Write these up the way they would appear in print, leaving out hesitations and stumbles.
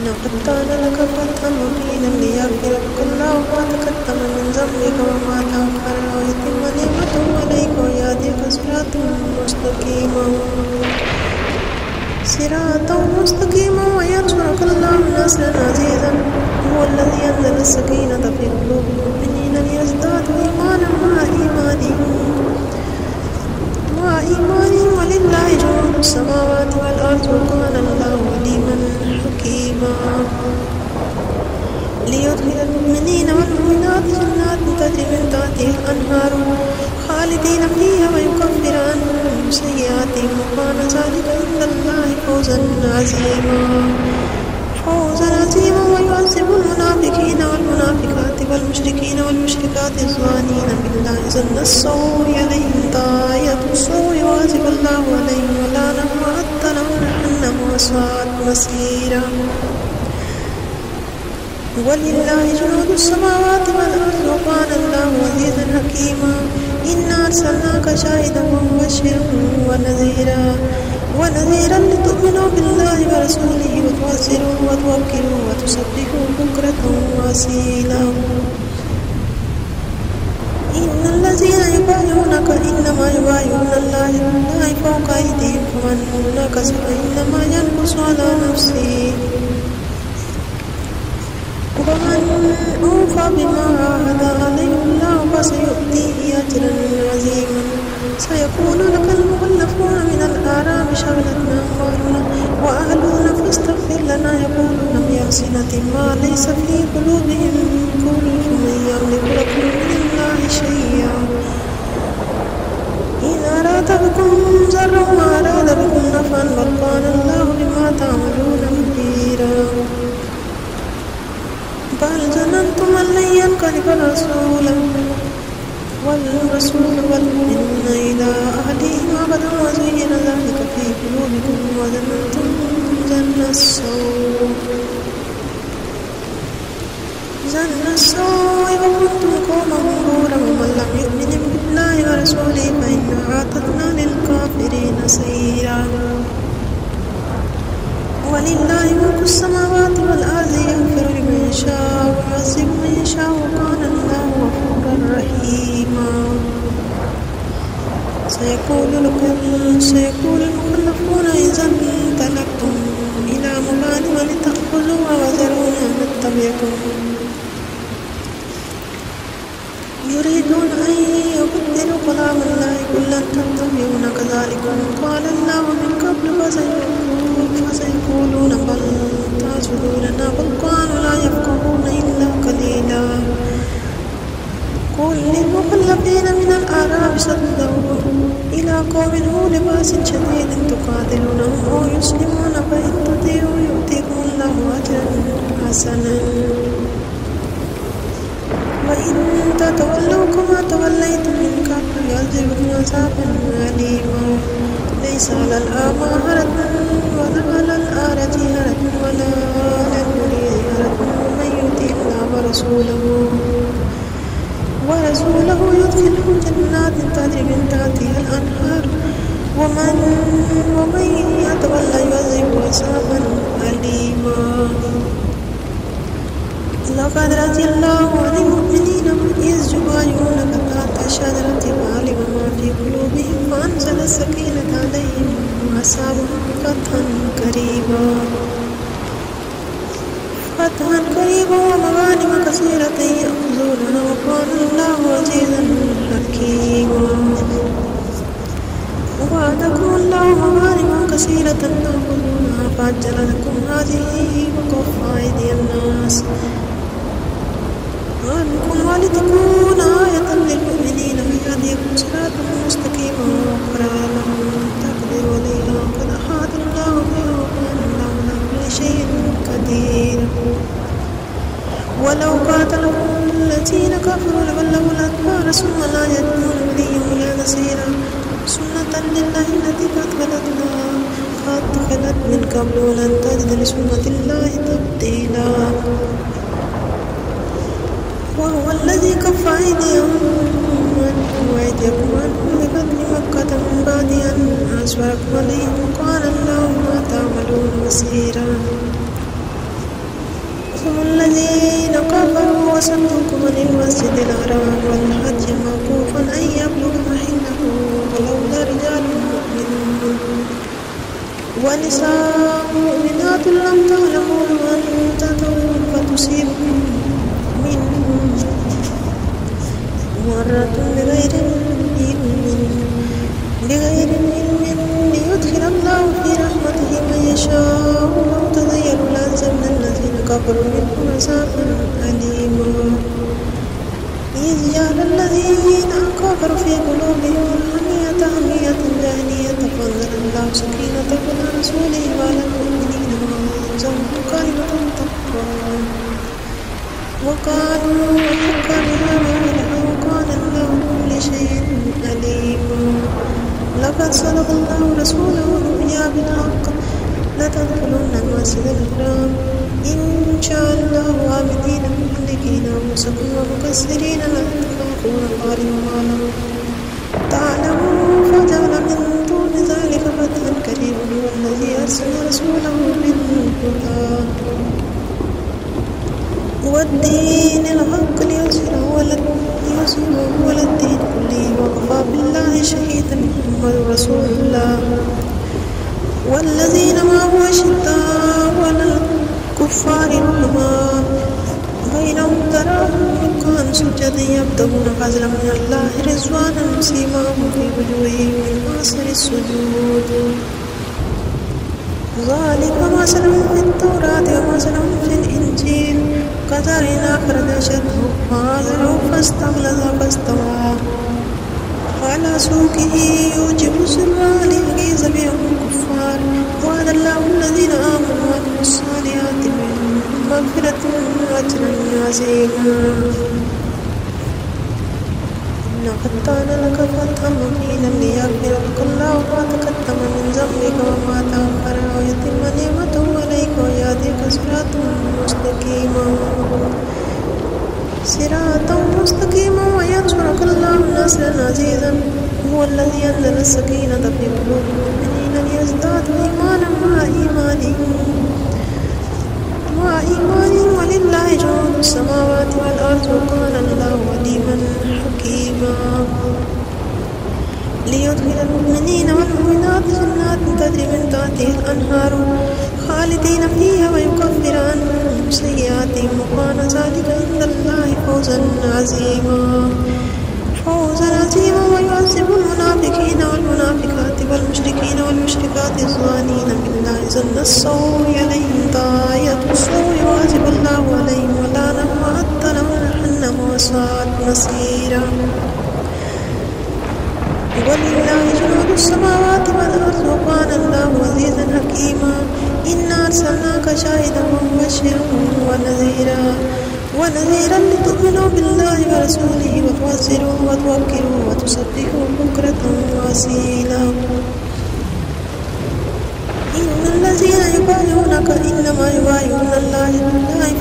لقد كان لك فتحا مبينا ليغفر لك الله ما تقدم من ذنبك وما تأخر ويتم نعمته عليك ويهديك صراطا مستقيما وينصرك الله نصرا عزيزا. هو الذي أنزل السكينة في قلوب المؤمنين ليزدادوا إيمانا مع إيمانهم ولله جنود السماوات والأرض وكان الله عليما حكيما. ليدخل المؤمنين والمؤمنات جنات تجري من تحتها الأنهار خالدين فيها ويكفر عنهم سيئاتهم وكان ذلك عند الله فوزا عظيما. ويعذب المنافقين والمنافقات والمشركين والمشركات الظانين بالله ظن السوء عليهم طائفة السوء وغضب الله عليهم ولعنهم وأعد لهم جهنم وساءت مصيرا. ولله جنود السماوات والأرض وكان الله عزيزا حكيما. إنا أرسلناك شاهدا ومبشرا ونذيرا لتؤمنوا بالله ورسوله وتعزروه وتوكلوه وتسبحوه بكرة وأصيلا. إن الذين يبايعونك إنما يبايعون الله فوق أيديهم فمن نكث فإنما ينكث على نفسه ومن أوفى بما عاهد عليه الله فسيؤتيه أجرا عظيما. سيقول لك المخلفون من الأعراب شغلتنا أموالنا وأهلنا فاستغفر لنا يقولون بألسنة ما ليس في قلوبهم قل فمن يملك لكم من الله شيئا إن أراد بكم ضرا وأراد بكم نفعا بل كان الله بما تعملون خبيرا. بل ظننتم أن لن ينقلب الرسول والمؤمنون إلى أهلهم أبدا وزين ذلك في قلوبكم وظننتم ظن السوء وكنتم قوما بورا ومن لم يؤمن بالله ورسوله فإنا أعتدنا للكافرين سعيرا. ولله ملك السماوات والأرض يغفر لمن يشاء ويعذب من يشاء وكان الله غفورا رحيما. سيقول المخلفون إذا انطلقتم إلى مغانم لتأخذوها وذرونا نتبعكم يريدون أن يبدلوا كلام الله قل لن تتبعون كذلكم قال الله من قبل فسيقولون بل تعجلوننا بل كانوا لا يفقهون إلا قليلا. قل للمخلفين من الأعراب صدقوا إلى قوم ذو لباس شديد تقاتلونهم أو يسلمون فإن تطيعوا يؤتيكم الله أجرا حسنا وإن تتولوا كما توليتم من قبل يعذبكم عذابا أليما. ليس على الأعمى حرج ولا على الأعرج حرج ولا على المريض حرج ومن يطع الله ورسوله يدخله جنات تجري من تحتها الأنهار ومن يتولى يعذبه عذابا أليما. لقد رضي الله عن المؤمنين إذ يبايعونك تحت الشجرة فعلم ما في قلوبهم فأنزل السكينة عليهم وأصابهم فتحا قريبا ومغانم كثيرة يأخذونها وكان الله عزيزا حكيما. ووعدكم الله مغانم كثيرة تأخذونها فعجل لكم هذه وكف أيدي الناس عنكم ولتكون آية للمؤمنين ويهديكم صراطا مستقيما وأخرى لم تقدروا عليها قد أحاط الله بها وكان الله على كل شيء قدير. ولو قاتلكم الذين كفروا لولوا الأدبار ثم لا يجدون وليا ولا نصيرا سنة لله التي قد خلت من قبل ولن تجد لسنة الله تبديلا. وهو الذي كف أيديهم وأيديكم عنهم ببطن مكة من بعد أن أشركوا عليهم وكان الله ما تعملون بصيرا. كفروا وصدوكم عن المسجد الحرام والحج موقوفا أن يبلغ محله ولولا رجال مؤمنون ونساء مؤمنات لم تعلموا أن تطؤوهم فتصيبكم منهم مرة بغير علم ليدخل الله في رحمته من يشاء ولو تزيلوا لعذبنا الذين كفروا منهم عذابا أليما إذ جعل الذين كفروا في قلوبهم الحمية حمية الجاهلية فأنزل الله سكينته على رسوله وعلى المؤمنين وأنزلهم كلمة التقوى وقالوا حق بهذا وكان الله بكل شيء عليما لقد صدق الله رسوله الرؤيا بالحق لتدخلن المسجد الحرام إن شاء الله عابدين محلقين رؤوسكم ومكسرين لا تخافون قارئا تعلموا فجعل من دون ذلك فتحا كريما والذي أرسل رسوله بالهدى والدين الحق ليظهره على الدين كله وكفى بالله شهيدا محمد رسول الله والذين معه أشداء على الكفار رحماء بينهم تراهم ركعا سجدا يبتغون فضلا من الله رضوانا سيماهم في وجوههم من آثار السجود ذلك مثلهم في التوراة ومثلهم في الإنجيل كزرع أخرج شطه فآزره فاستغلظ فاستوى على سوقه يوجب الزراع ليغيظ بهم الكفار وعد الله الذين آمنوا وعملوا الصالحات منهم مغفرة وأجرا عظيما لقد كان لك فتحا مبينا ليغفر لك الله ما تقدم من ذنبك وما تأخر ويتم نعمته عليك ويهديك صراطا مستقيما وينصرك الله نصرا عزيزا هو الذي أنزل السكينة في قلوب المؤمنين ليزدادوا إيمانا مع إيمانهم ولله جنود السماوات والأرض وكان الله عليما حكيما ليدخل المؤمنين والمؤمنات جنات تجري من تحتها الأنهار خالدين فيها ويكفر عنهم سيئاتهم وكان ذلك عند الله فوزا عظيما ويعذب المنافقين والمنافقات والمشركين والمشركات الظانين بالله ظن السوء عليهم طاية السوء يعذب الله عليهم ولعنهم وأعد لهم جهنم وساءت مصيرا ولله جنود السماوات والأرض وكان الله عزيزا حكيما إنا أرسلناك شاهدا ومبشرا ونذيرا لتؤمنوا بالله ورسوله وتوزروه وتوكلوه وتسبحوه بكرة وأصيلا إن الذين يبايعونك إنما يبايعون الله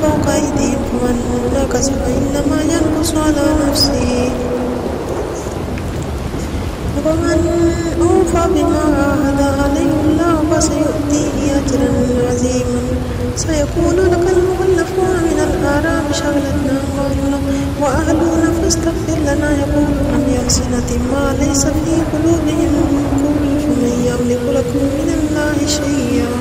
فوق أيديهم فمن نكث فإنما ينكث على نفسه ومن أوفى بما عاهد عليه الله فسيؤتيه أجرا عظيما سيقول لك المخلفون من الأعراب شغلتنا أموالنا وأهلنا فاستغفر لنا يقولون بألسنة ما ليس في قلوبهم قل فمن يملك لكم من الله شيئا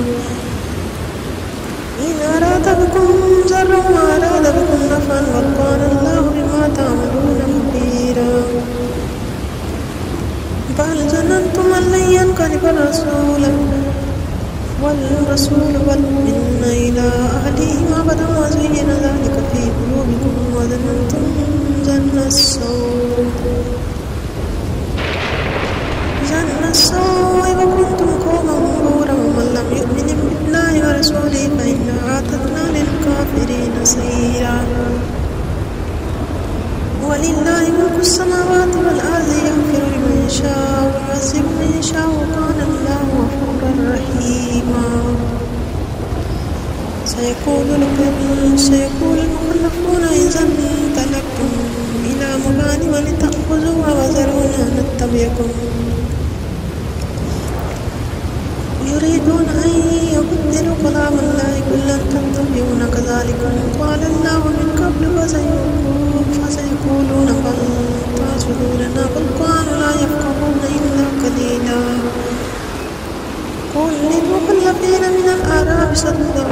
إن أراد بكم ضرا وأراد بكم نفعا وكان الله بما تعملون خبيرا بل ظننتم أن لن ينقلب الرسول والمؤمنون إلى أهلهم أبدا وزين ذلك في قلوبكم وظننتم ظن السوء وكنتم قوما بورا ومن لم يؤمن بالله ورسوله فإنا أعتدنا للكافرين سعيرا ولله ملك السماوات والأرض يغفر لمن يشاء ويعذب من يشاء وكان الله غفورا رحيما سيقول المخلفون إذا انطلقتم إلى مغانم لتأخذوها وذرونا نتبعكم يريدون أن يبدلوا كلام الله قل لن تتبعون كذلك قال الله من قبل المستضعفين من الأعراب صدقوا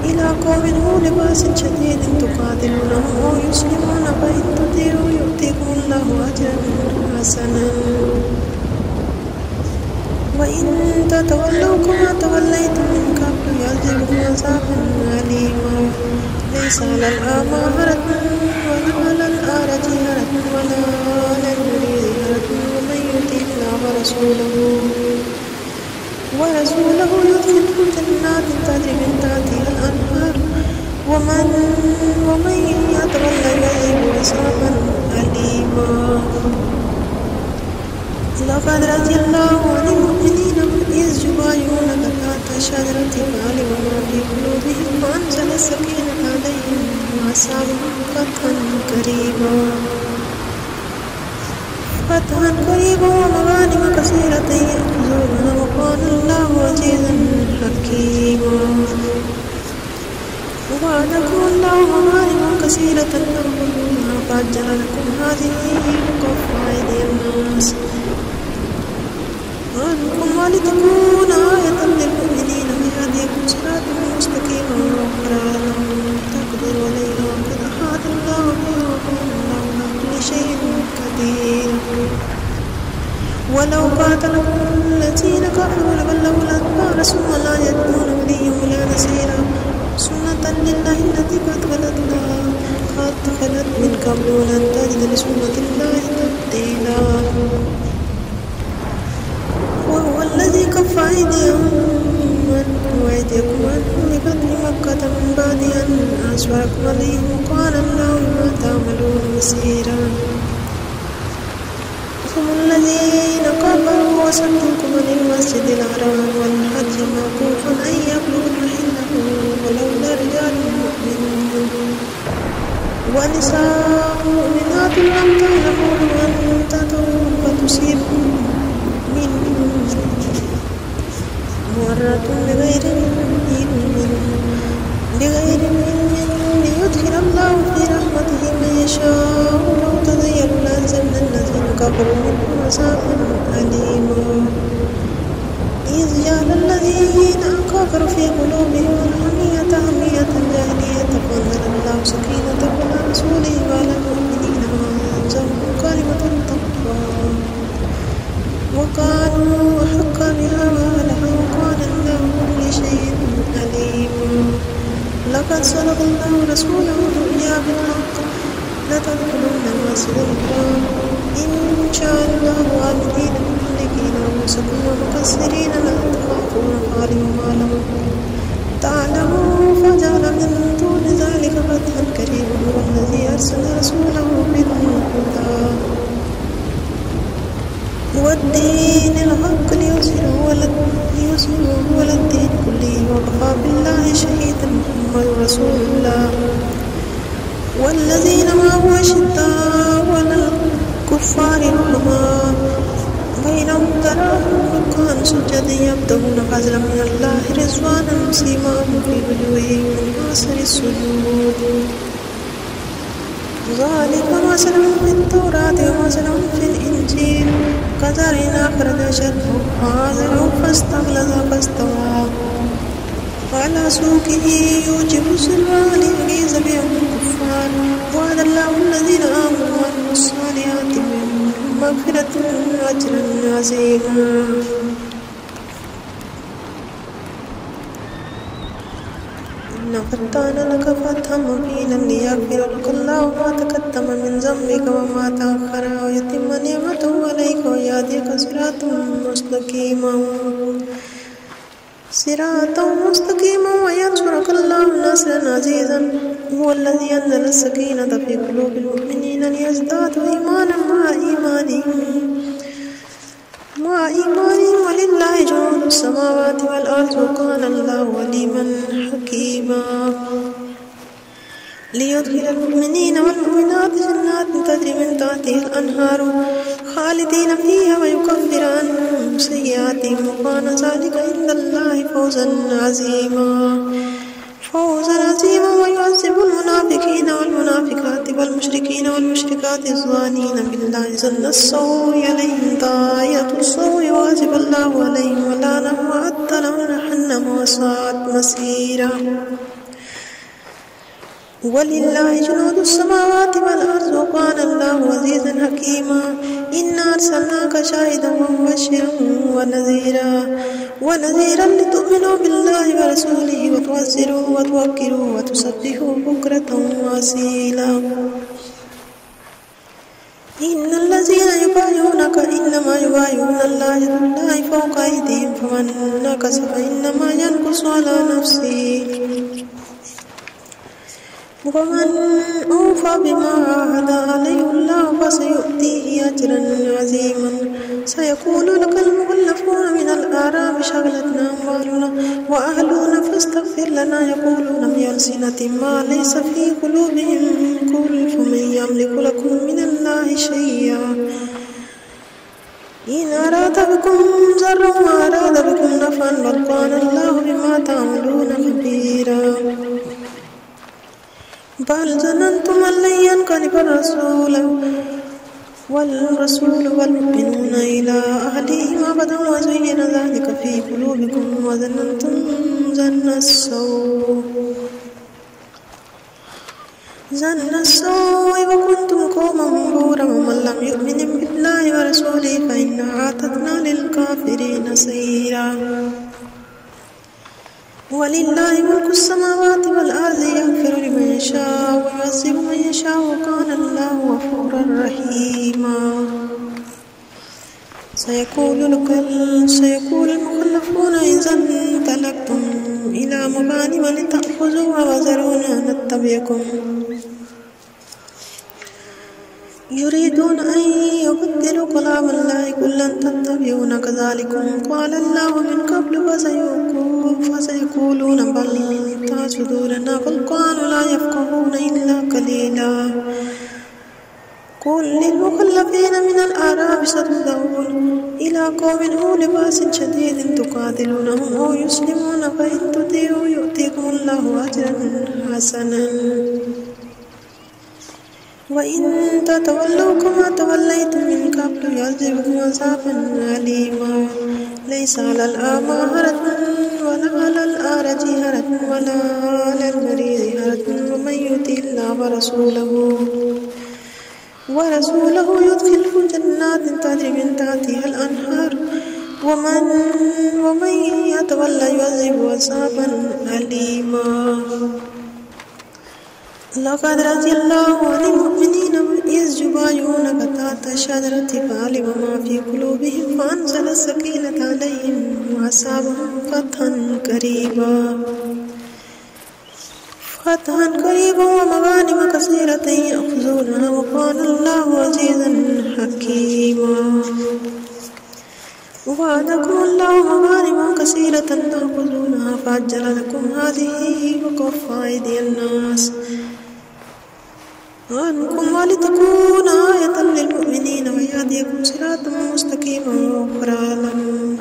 إلى قوم ذو لباس شديد تقاتلونهم أو يسلمون فإن تطيعوا يؤتكم الله أجرا حسنا وإن تتولوا كما توليتم من قبل يعذبكم عذابا أليما ليس على الأعمى حرج ولا على الأعرج حرج ولا على المريض حرج ومن يطع الله ورسوله يدخله جنات تجري من تحتها الأنهار ومن يتولى يعذبه عذابا أليما لقد رضي الله عن المؤمنين إذ يبايعونك تحت الشجرة فعلم ما في قلوبهم وأنزل السكينة عليهم وأصابهم فتحا قريبا ومغانم كثيرة يأخذونها وكان الله عزيزا حكيما وعدكم الله مغانم كثيرة تأخذونها فأجل لكم هذه وكف أيدي الناس عنكم ولتكون آية للمؤمنين ويهديكم صراطا مستقيما وأخرى لم تقدروا عليها وقد أحاط الله بها وكان الله على كل شيء قدير ولو قاتلكم الذين كفروا لولوا الأدبار ثم لا يجدون وليا ولا نصيرا سنة لله التي قد خلت من قبل ولن تجد لسنة الله تبديلا وهو الذي كف أيديهم وأيديكم عنهم ببطن مكة من بعد أن أسفركم عليهم وكان الله بما تعملون بصيرا هم الذين كفروا وصدوكم عن المسجد الحرام والحج موقوفا أن يبلغوا محله ولولا رجال مؤمنون ونساء مؤمنات لم تعلموا أن تطؤوهم فتصيبكم منهم مرة بغير علم ليدخل الله في رحمته من يشاء ولو تزيلوا لأنزلنا الذين كفروا منهم عذابا أليما إذ جعل الذين كفروا في قلوبهم الحمية حمية الجاهلية فأنزل الله سكينته على رسوله وعلى المؤمنين وأنزلهم كلمة التقوى وكانوا أحق بها وأهلها وكان الله بكل شيء عليم لقد صدق الله رسوله الرؤيا بالحق لتدخلن المسجد الحرام إن شاء الله آمنين محلقين رؤوسكم ومقصرين لا تخافون فعلموا ما لم تعلموا فجعل من دون ذلك فتحا قريبا هو الذي أرسل رسوله بالهدى والدين الحق ليظهره على الدين كله وكفى بالله شهيدا محمد رسول الله والذين معه أشداء على الكفار رحماء بينهم تراهم ركعا سجدا يبتغون فضلا من الله رضوانا سيماهم في وجوههم من أثر السجود ذلك مثلهم في التوراة ومثلهم في الإنجيل كزرع أخرج شطأه فآزره فاستغلظ فاستوى على سوقه يوجب الزراع ليغيظ بهم الكفار وعد الله الذين آمنوا وعملوا الصالحات منهم مغفرة وأجرا عظيما إنا فتحنا لك فتحا مبينا ليغفر لك الله ما تقدم من ذنبك وما تأخر ويتم نعمته عليك ويهديك صراطا مستقيما وينصرك الله نصرا عزيزا هو الذي أنزل السكينة في قلوب المؤمنين ليزدادوا إيمانا مع إيمانهم ولله جنود السماوات والأرض وكان الله عليما حكيما ليدخل المؤمنين والمؤمنات جنات تجري من تحتها الأنهار خالدين فيها ويكفر عنهم سيئاتهم وكان ذلك عند الله فوزا عظيما ويعذب المنافقين والمنافقات والمشركين والمشركات الظانين بالله ظن السوء عليهم داعية السوء وغضب الله عليهم ولعنهم وأعد ولنحن وساءت مصيرا. ولله جنود السماوات والأرض وكان الله عزيزا حكيما. إنا أرسلناك شاهدا ومبشرا ونذيرا لتؤمنوا بالله ورسوله وتعزروه وتوكروه وتسبحوه بكرة وأصيلا. إن الذين يبايعونك إنما يبايعون الله يد الله فوق أيديهم فمن نكث فإنما ينكث على نفسه ومن أوفى بما عاهد عليه الله فسيؤتيه أجرا عظيما. سيقول لك المخلفون من الأعراب شغلتنا أموالنا وأهلنا فاستغفر لنا يقولون بألسنة ما ليس في قلوبهم قل فمن يملك لكم من الله شيئا إن أراد بكم ضرا وأراد بكم نفعا بل كان الله بما تعملون خبيرا. بل ظننتم أن لن ينقلب الرسول والمؤمنون إلى أهليهم أبدا وزين ذلك في قلوبكم وظننتم ظن السوء وكنتم قوما بورا. ومن لم يؤمن بالله ورسوله فإنا أعتدنا للكافرين سعيرا. ولله ملك السماوات والأرض يغفر لمن يشاء ويعذب من يشاء وكان الله غفورا رحيما. سيقول المخلفون إذا انطلقتم إلى مغانم لتأخذوها وذرونا نتبعكم يريدون أن يبدلوا كلام الله قل لن تتبعونا كذلكم قال الله من قبل فسيقولون بل تحسدوننا بل كانوا لا يفقهون إلا قليلا. قل للمخلفين من الأعراب ستدعون إلى قوم أولي بأس شديد تقاتلونهم أو يسلمون فإن تطيعوا يؤتيكم الله أجرا حسنا وإن تتولوا كما توليتم من قبل يعذبكم عذابا أليما. ليس على الأعمى حرج ولا على الأعرج حرج ولا على المريض حرج ومن يطع الله ورسوله يدخله جنات تجري من تحتها الأنهار ومن يتولى يعذبه عذابا أليما. لقد رضي الله عن المؤمنين إذ يبايعونك تحت الشجرة فعلم ما في قلوبهم فأنزل السكينة عليهم وأصابهم فتحا قريبا ومغانم كثيرة يأخذونها وكان الله عزيزا حكيما. وعدكم الله مغانم كثيرة تأخذونها فعجل لكم هذه وكف أيدي الناس عنكم ولتكون آية للمؤمنين ويهديكم صراطا مستقيما وأخرى لم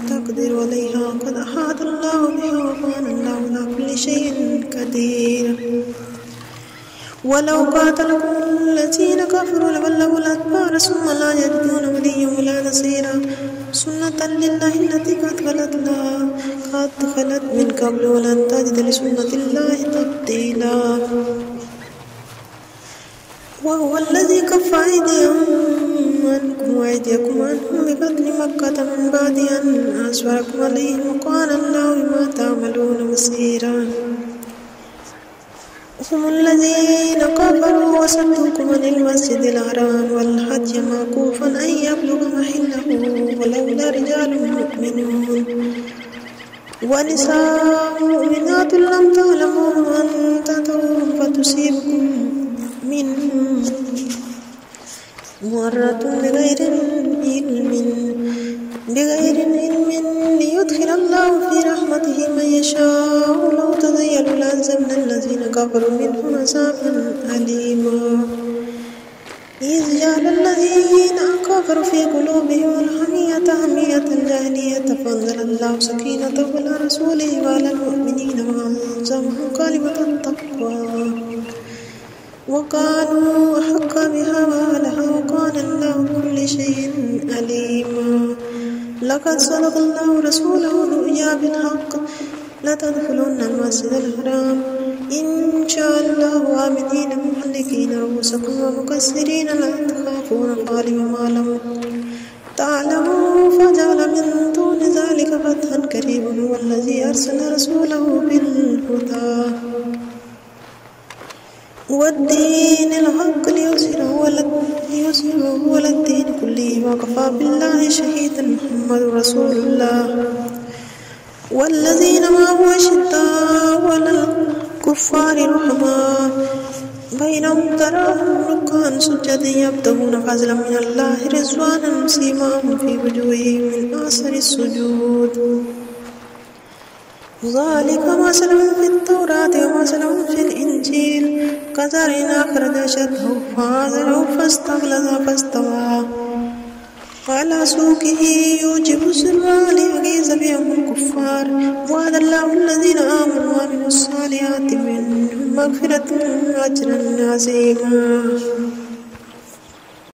تقدروا عليها قد أحاط الله بها وكان الله على كل شيء قدير. ولو قاتلكم الذين كفروا لولوا الأدبار ثم لا يجدون وليا ولا نصيرا. سنة لله التي قد خلت من قبل ولن تجد لسنة الله تبديلا. وهو الذي كف أيديهم عنكم وأيديكم عنهم ببطن مكة من بعد أن أشفقكم عليهم وكان الله بما تعملون بصيرا. هم الذين كفروا وصدوكم عن المسجد الحرام والحج موقوفا أن يبلغ محله ولولا رجال مؤمنون ونساء مؤمنات لم تعلموهم أن تطؤوهم فتصيبكم منهم معرة بغير علم ليدخل الله في رحمته من يشاء. لو تزيلوا لعذبنا الذين كفروا منهم عذابا أليما. إذ جعل الذين كفروا في قلوبهم الحمية حمية الجاهلية فأنزل الله سكينته على رسوله وعلى المؤمنين وألزمهم كلمة التقوى وكانوا أحق بها وأهلها وكان الله بكل شيء عليما. لقد صدق الله رسوله الرؤيا بالحق لتدخلن المسجد الحرام إن شاء الله آمنين محلقين رؤوسكم ومقصرين لا تخافون غالبا ما لم تعلموا فجعل من دون ذلك فتحا قريبا هو الذي أرسل رسوله بالهدى والدين الحق ليظهره على الدين كله وكفى بالله شهيدا محمد رسول الله والذين معه أشداء على الكفار رحماء بينهم تراهم ركعا سجدا يبتغون فضلا من الله رضوانا سيماهم في وجوههم من آثار السجود ذلك مثلهم في التوراة ومثلهم في الإنجيل كزرع أخرج شطه فآزره فاستغلظ فاستوى على سوقه يوجب الزراع ليغيظ بهم الكفار وعد الله الذين آمنوا وعملوا الصالحات منهم مغفرة وأجرا عظيما.